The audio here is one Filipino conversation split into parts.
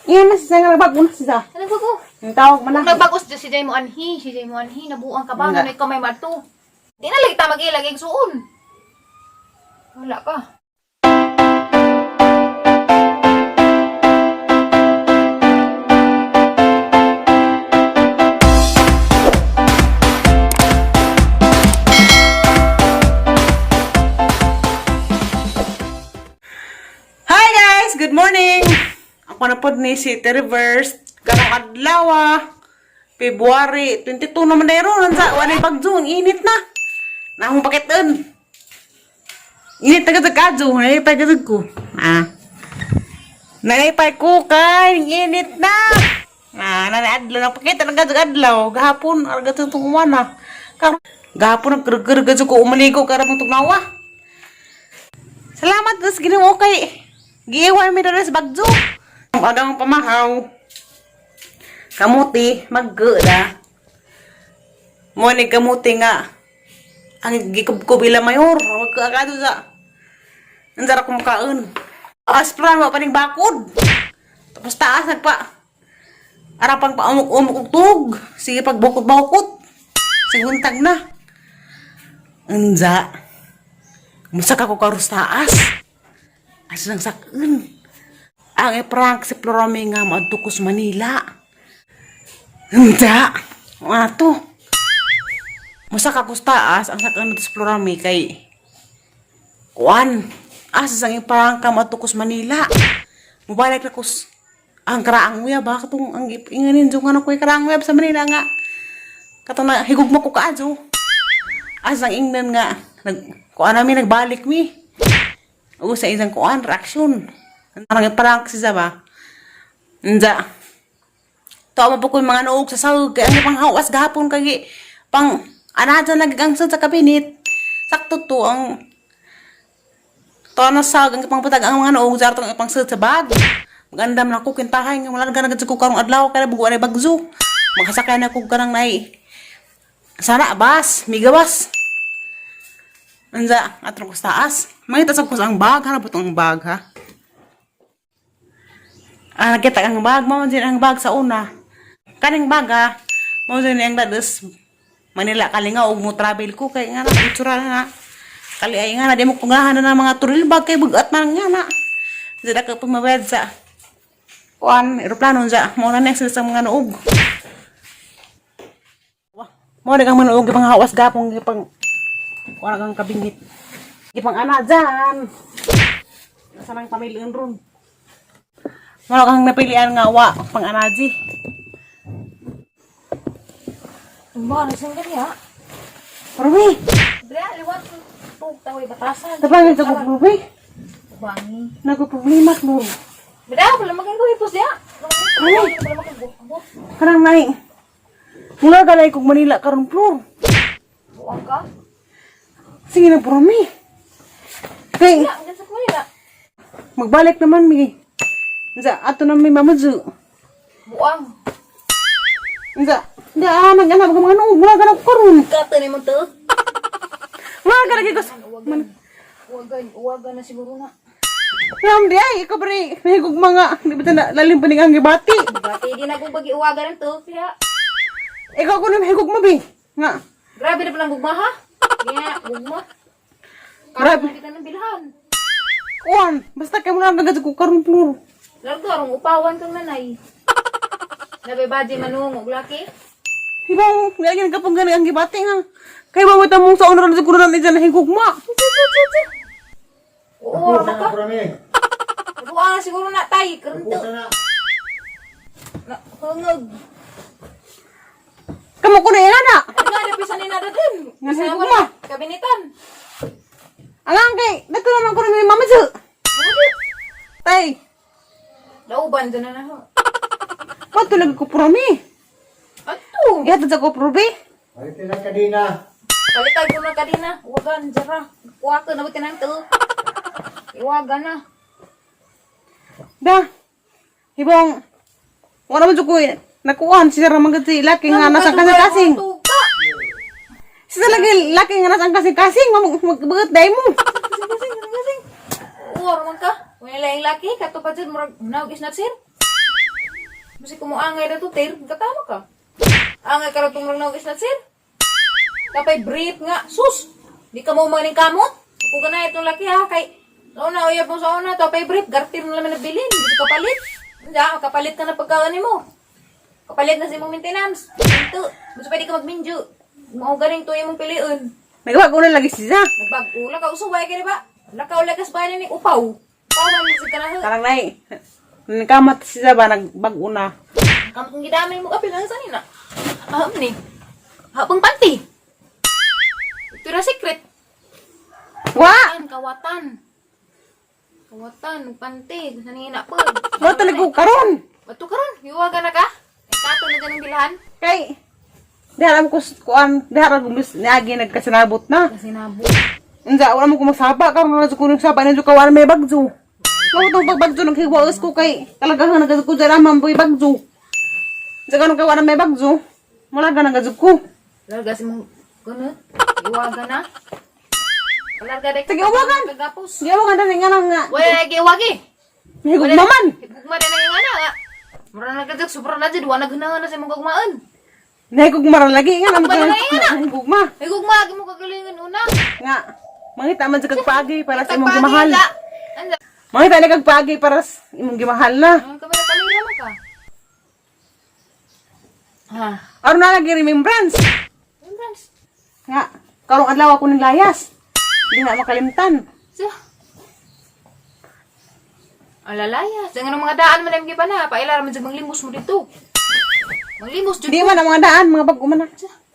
Iyan na siya nga nagbago na siya. Ano ba ko? Ang tawag man na. Nagbagos si Jay mo anhi. Si Jay mo anhi. Nabuang ka ba? Wala. Nanay kamay mato. Di na lagi ta mag-ilagay suon. Wala ka. Hi guys! Good morning! Ako na po ni City Reverse. Karong adlaw February 22 naman na yun. Nansa, wala yung bagyo. Init na. Nakong pakitin. Init tagad kadyo. Nalipay tagad ko. Nalipay ko kay. Init na. Nanaadlaw na pakita. Nagad-adlaw. Gahapon. Aragad sa tungumana. Gahapon nagkaragad ko. Umaligo karang tugnawa. Salamat sa ginawa kay. Giiwan mi dara sa bagyo. Ang agang pamahaw. Kamuti, maggoda. Mo ni kamuti nga. Ang gikubkob ila mayor. Magkaakado sa. Nanzara kong makaon. Aspran mo paning bakod. Tapos taas nagpa. Arapang pa umuk-umuk tug. Sige pagbukod-bukod. Siguntag na. Anza. Musak ako karus taas. Asang sakun. Ang iprank si Florami nga maadtukos Manila. Hindi. Ato. Musak ako taas. Ang sakun si Florami kay Kuan. Asang iprank ka maadtukos Manila. Mubalik na kus. Ang karaang uya ba? Katong ang inganin dyan nga na ko yung karaang uya sa Manila nga. Katong na higog mo ko kaadyo. Asang ingnan nga. Kuan namin nagbalik mi. O sa isang kuan, reaksyon. Parang si Zaba. Nda. Tawa mo po ko yung mga noog sa sahog. Kaya ano pang hawas gahapon kagi. Pang anadyan nagangsod sa kabinit. Sakto to ang tawa na sahog. Ang pang patag ang mga noog. Zartong ipang sahog sa bag. Magandam na ko kintahay. Wala na ganagad sa karong adlaw. Kaya buguan ay bagzo. Makasakay na ko karang nai. Sana abas. Migawas. Anza, atro ko sa taas. Mangita ko sa ang bag. Hanap po ang bag, ha? Nakita ang bag. Mao din ang bag sa una. Kaning bag, ha? Mao din ang dados. Manila, kalinga, og mo travel ko. Kaya nga na, itsura na. Kali ay nga na, di mo kungahan na ng mga turil bag. Kaya bugat man nga na. Zada ka pumawed sa kuan, aeroplano sa. Mao na next sa mga noog. Mao din ang mga noog. Ipang hawas gapong, ipang wala kang kabingit. Ipang ana dyan. Nasa nang pamilian ron. Wala kang napilian nga wa. Pang anaji. Tumba, nasan ka niya? Ruby! Dre, liwat. Tug, taway batasan. Tapangin sa ko, Ruby. Bangi. Nagpo-problema ko. Dre, wala magkagawin po siya. Ay! Wala magkagawin. Karang nai. Mula galay kong Manila karong floor. Buwang ka? Sige na, Ruby. Hey, Wala, hanggang sa Manila. magbalik naman, mi. Nza, ato na may mamadzu. Buwang. Nza, hindi nag-anap ka mga noong. Mula ganap ko ron. Kata ni mo to. Mula ganap ko. Uwagan na siguro na. Ram di ay, ikaw bari. Nahigog mga. Di ba na lalim pa ang gibati. Bati, di na kong pag-iuwagan ng to. Kaya, Ikaw ko na mahigog mo, bi. Nga. grabe na palang gugma ha. Kaya, gugma. Grabe. Kaya kita ng bilhan. Kuan, basta kayo muna agad ko karong floor. Largo, arong upawan kang nanay. Nabibaji manungog, laki. Ibang, lagi nagkapag gani ang gibati nga. Kaya ba wata mong sa onaran siguro na dyan nahigog mo. Oo, ano ka? Nabuang na siguro na tay, karanto. Hungog. Kamu ko na yan, ana. Ano nga, napisan ni nada din. Nga Kasi higog wala, mo. kabinitan. Alang kay, dito naman ko na ni Mama Zu. Tay, Lauban dyan na na. patulag ko promi. Ato. Ihatod sa ko probi. Balikin na kadina. Kalitay ko na kanina. Uwagan, jara. Kuwaka na buti ng to. Iwagan na. Da. Ibang, wala mo ko nakuhan siya ramang kasi laki nga nasa kasing. Siya lagi laki nga nasa kasing. Magbagat day mo. Oo, naman ka. Kung nila yung laki, katupad dyan, murag, naugis na sir. Masi kumuangay na to, Tir. Katama ka. Angay ka rin itong nagis na, sir. Kapay brief nga. Sus! Di ka mo maning kamot. Kung ganay itong laki ha, kay una, uyab mo sa una, tapay brief. Gartir mo naman nabilin. Hindi ka kapalit. Hindi kapalit ka na pagkawan mo. Kapalit na si mong maintenance. Ito. Gusto pwede ka magminjo. Mga galing to yung mong piliun. Nagbago na lagi siya. Nagbago. Lakaw usaway ka ba? Lakaw lakas ba ni upaw? Pawan mo si kanahe. Karang nay. Nagkamat siya ba nagbago na. Kamu kung gidamay mo kapil lang sanina. Aham ni. Habang panty. Ito na secret. Wa! Kawatan. Kawatan. Panty. Sanina po. Wa talaga karon. Bato karon. Iwaga na ka. Kato na dyan ang bilahan. Kay di alam ko kuan, di alam ko mis niagi nagkasinabot na. Kasi nabo. Unsa wala mo ko magsaba karon na ko saba na ko wala may bagjo. Mo to pagbagjo naghiwaos ko kay talagahan nagazug ko dira man boy bagjo. Sa kanon kay wala may bagjo. Wala ka nagazug ko. Larga si mong kunot. Iwaga na. Larga dek. Sige, iwagan. Pagapos. Di mo nga dali nga nga. Wala lagi iwagi. Higog naman. Higugma din ang nga na. Mura na kagag sobrang na dyan. Wala ganahan na sa mong gugmaan. Nahigog mara lagi nga naman. Ba na nga na? Higog ma. Higugma. Agi mo kagalingan una. Nga. Mangita man sa kagpagi para sa imong Pagpagi gimahal. la. Anda. Mangita na kagpagi para sa imong gimahal na. Ang kami na palira mo ka. Ha. Aron na lagi remembrance. Remembrance. Nga. Karong adlaw ako ning layas. Hindi na makalimtan. So. Alalaya. Sa nga mga daan man yung na. Pailara man sa manglimos mo dito. Manglimos dito. Hindi man ang mga daan, mga bago man na.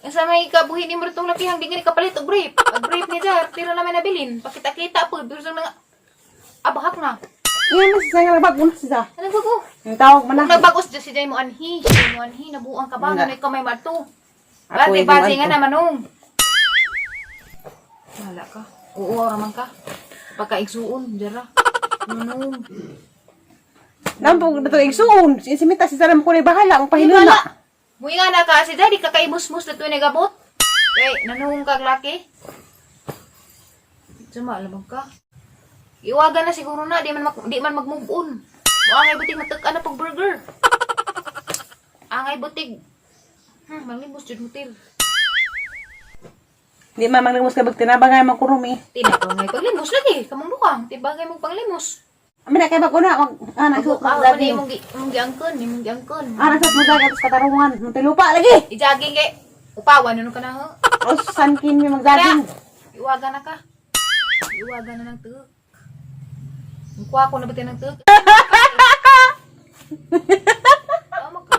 Ang sa may kabuhi ni mo itong lakihang di nga ni kapalit o brief. Ang brief ni Jar, tira namin nabilin. Pakita-kita po. Pero sa nga, abahak na. Iyan na siya nga bago na siya. Ano ba ko? Yung tawag man Kung na. nagbagos dyan si Jay mo anhi. Si Jay mo anhi, nabuang ka ba? Nga. Ano kamay mato? Ako yung Bati-bati iwan nga ko. naman nung. Wala ka. Oo, raman ka. Pagkaigsuon, Jara. Nunong. Nampog na ito igsuon. Simita si Saram ko na bahala. Ang pahilula. Muwi nga na ka, si Daddy, kakaimus-mus na ito nagabot. Okay, nanungong kag laki. Suma, alam ka. Iwagan na siguro na, di man mag-move on. Angay butig matag na pag burger. Angay butig. Manglimos jud mo til. Di man maglimos ka bagtinabangay man kurumi. Tinapangay paglimos lagi, kamong bukang, tibagay mo panglimos. Amin na kay bago na. Anak Ako suot ako mag ni jogging. imong giangkon, imong giangkon. Anak suot mag jogging. Tapos katarungan. Muntilupa lagi. I-jogging kay upawan ano ka na ho. O sankin yung mag-jogging. Iwagan na ka. Iwagan na ng tugok. Ang kuha ko na batin ng tugok. Tama ka.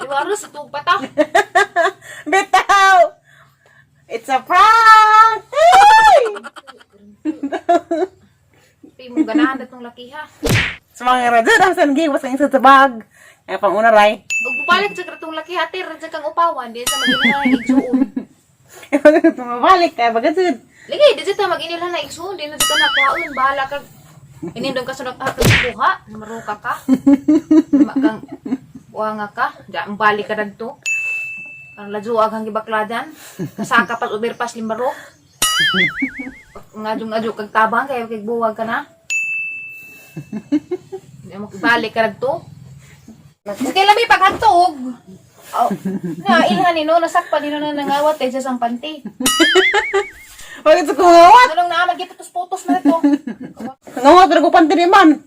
Iwaros, itog pa ta. Bitaw! It's a prank! Hey! Pi mong ganahan na itong laki ha. Sa mga radyo, nasan gig, basta yung sa tabag. Kaya pang una, ray. Huwag bubalik sa itong laki ha, tir, sa kang upawan, di sa mag-inilhan na igsuon. Tumabalik, kaya bagasud. Lagi, di sa mag-inilhan na igsuon, di na sa nakuhaon, bahala ka. Inindong ka sa nagkuha, maruka ka. Kang uwanga ka, diyan balik ka na ito. Ang lajuag ang gibakla dyan. Kasaka pas uberpas limbaro. Ngadyo kag tabang kaya kay buwag ka na. Hindi mo balik ka na ito. Kaya lami paghantog. Oh, na ilhan nino nasakpa dino na nangawat kay sa sampanti. Bakit sa kumawat? Anong naman kita putos na ito. Nangawat na ko panti naman.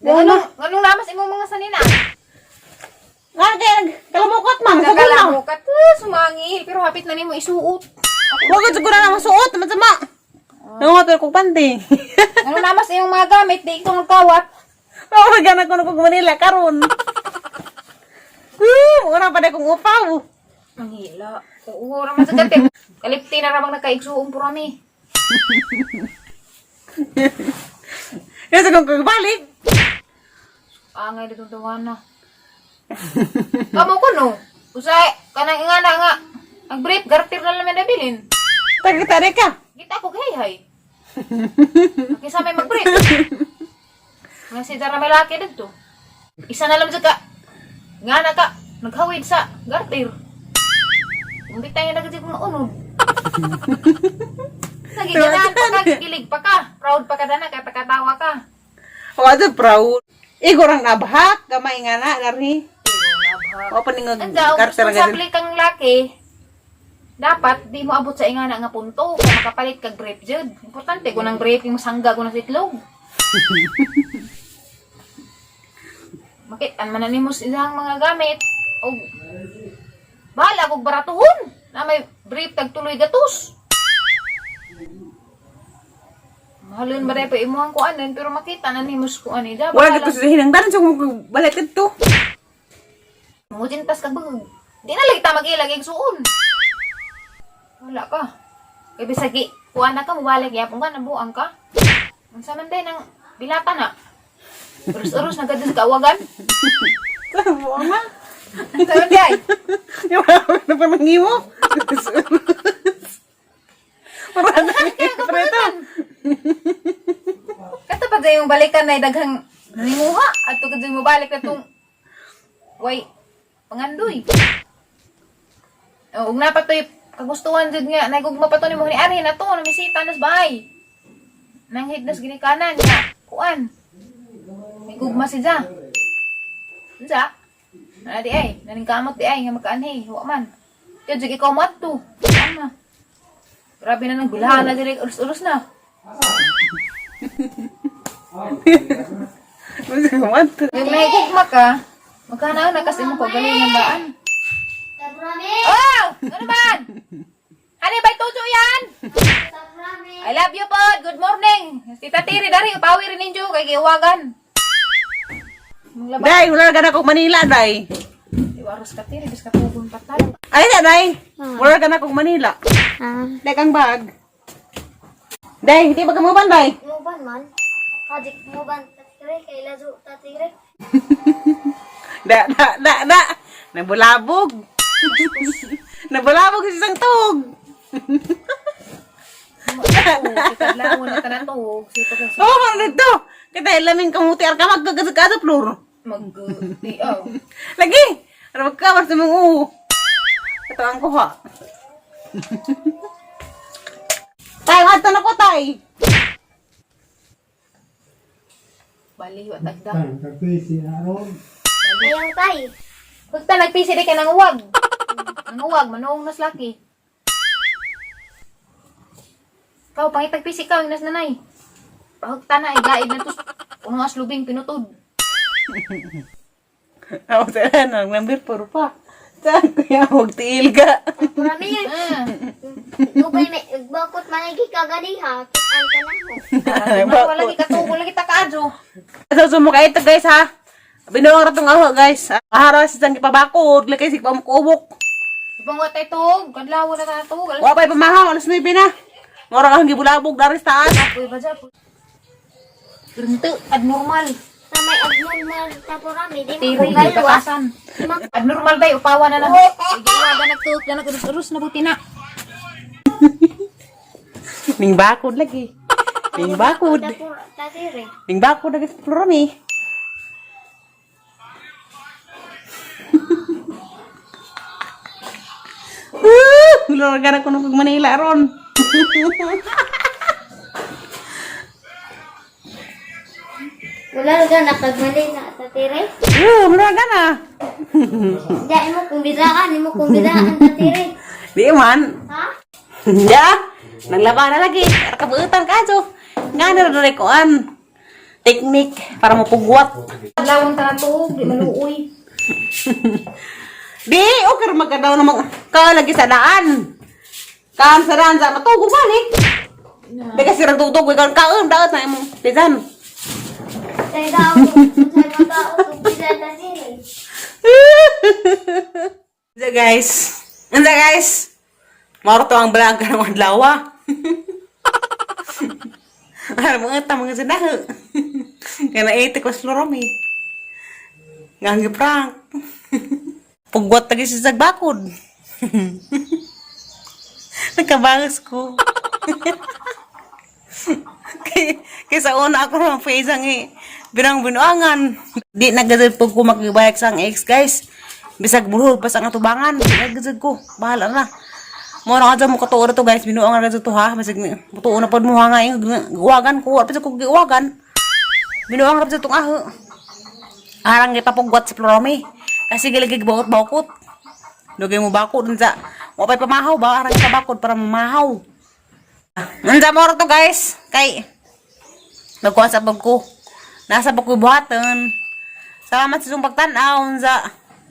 Anong namas imong mga sanina? Nga, kaya kalamukot man. Sa gulang. Nagalamukat. Sumangil pero hapit na nimo isuot. Bakit sa gulang naman suot? Masama. Nangawat na ko panti. Anong namas imong mga gamit di ikaw magkawat. Mawaganan ko na kong Manila karon. Una pa na kong upaw. Ang hila. Oo, raman sa gatin. Kalipti na ramang nakaigsuong purami. Yan sa kong kagbalik. Angay dito tawana. Kamu ko no? Usay, kanang ingana nga. Ang brief, garter na namin nabilin. Tagitari ka. Kita ko hay. Kisa may mag-brief. Nga si Dara may laki dito. Isa na lang ka. Nga na ka. Naghawid sa garter. Umbit tayo na kasi kung naunod. Nagiganahan pa ka, kilig pa ka. Proud pa ka na kaya pagkatawa ka. Wala proud. Igorang nabahak. Gamay nga na. Lari. Iyong O pa ning Anda, karakter kung nga responsable kang laki, dapat di mo abot sa ingana nga punto kung makapalit kag brief jud. Importante kung nang brief yung sangga ko na sitlog. Makit-an man nimo silang mga gamit o bahala kog baratuhon na may brief tag tuloy gatos. Mahalon ba pa imuhang kuanan pero makita na nimo ko ani da. wala dito sa hinangdan sa balik dito. Mo tintas kag bang. Di na lagi ta mag-ilag ig suon. Wala ka. Kay bisag kuan na ka mobalik yapon ka nabuang ka. Unsa man day nang bilata na. Urus-urus na gadis kaawagan. Buang na. Sayon day. Yung na pa mangimo. Marami ka preto. Kato pa yung balikan na daghang nanimuha at tugod mo balik na tong way pangandoy. Ug napatoy kagustuhan jud nga nagugma pa to ni mo ni ari na to na misita nas bahay. Nang hidnas gini kanan nga kuan. Nagugma si Ja. Ja. Na di ay, naning kamot di ay nga makaanhi, wa man. Kaya jud ikaw matto. Tama. Grabe na nang bulahan na diri urus-urus na. Yung nahigugma ka, magkana na kasi mo ko galing ang daan. Oh! Ano man? Hani ba tujo yan? I love you po. Good morning. Tita Tiri dari upawi rin ninyo kay giwagan. Day, wala ka na kong Manila, day. Iwaros ka Tiri bis ka tugon patay. Ay na, day. Wala ka na kong Manila. Day kang bag. Day, hindi ba kamuban, day? Muban man. Kajik muban tatire kay lazo tatire. Da. Nabulabog. Nabulabog sa isang tug. Ikadlaw na tanatog. Sito ka Oo, ano dito? Kita ilaming kamuti ar ka magkagasa plur. mag-diaw. Lagi. Ano magkabar sa mong uho. Ito ang kuha. Tay, ato na ko, tay. Baliw at agda. Ayaw tay. Basta nagpisi di ka nang uwag. Nang uwag, manoong nas laki. Kau pangitagpisi ka, yung nas nanay. Pahagta na, igaid na to. Unong aslubing pinutod. Ako sa nang number 4 pa. Saan kaya huwag tiil ka? Marami yan. Ah, Nubay may bakot managi ka gani ha. Kitaan ka na ho. wala lagi katubo, lagi takaadyo. So, sumukay ito guys ha. Binuang ratong aho guys. Aharas isang ipabakod. Lagay si pamukubok. Ibang watay tog, kadlaw na tatog. Wapay pamahaw. Alas 9 na. Ngorang ahong gibulabog. Daris taas. Uy, ba dyan? Gerinto, abnormal. Sa may abnormal taporami di Tiri, mo galwa. bakasan. Abnormal ba? Upawa na lang. Igiwaga nagtuok na nagurus-urus na buti na. Ning bakod lagi. Ning bakod. Tatire. Ning bakod lagi sa plurami. Luragan ako ng Manila ron. Wala ka nakagmali na tatire. Luragan na. Diyan mo kung bidaan, mo kung bidaan tatire. Di man. Ha? Ya, naglaba na lagi. Para kabuutan ka, so. Nga na rin koan. Teknik para mapugwat. Kadlaw na tatog, di maluoy. Di, okay magkadaw namang kalagi sa daan. Kaan sa daan sa matugog balik. Di kasi nagtutog, ikaw kaon, daot na imong tizan. Tay daw, sa mga kung bidaan tatire. Anda guys. Maro to ang vlog ka ng adlaw. Ano mga tamang sinahe. Kaya na-80 ko sa lorami. Nga prank. Pugwat lagi sa sagbakod. Nagkabangas ko. Kaysa una ako ng face ang binang binuangan. Di nagazad po ko makibayak sa ang ex guys. Bisag buhol pa sa atubangan. Nagazad ko. Bahala na. Mo na kadto mo katuo to guys. Binuangan na to ha. Bisag tuo na pod mo ha nga giwagan ko. Bisag ko giwagan. Binuangan na itong aho. Arang ipapugwat sa plurami. Kasi giligig bakot-bakot. Dugay mo bakod unsa. Mo pay pamahaw ba arang sa bakod para mamahaw. Unsa mo to guys? Kay nagkuha sa bag ko. Nasa bag ko buhaton. Salamat sa inyong pagtan-aw unsa.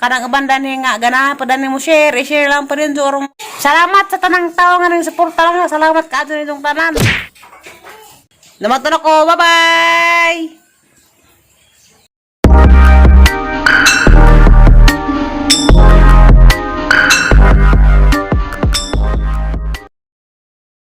Kanang banda ni nga ganahan pa dani mo share, i-share lang pa rin jorong. Salamat sa tanang tao nga ning suporta lang. Salamat kaadto nitong tanan. Namatun ako. Bye-bye.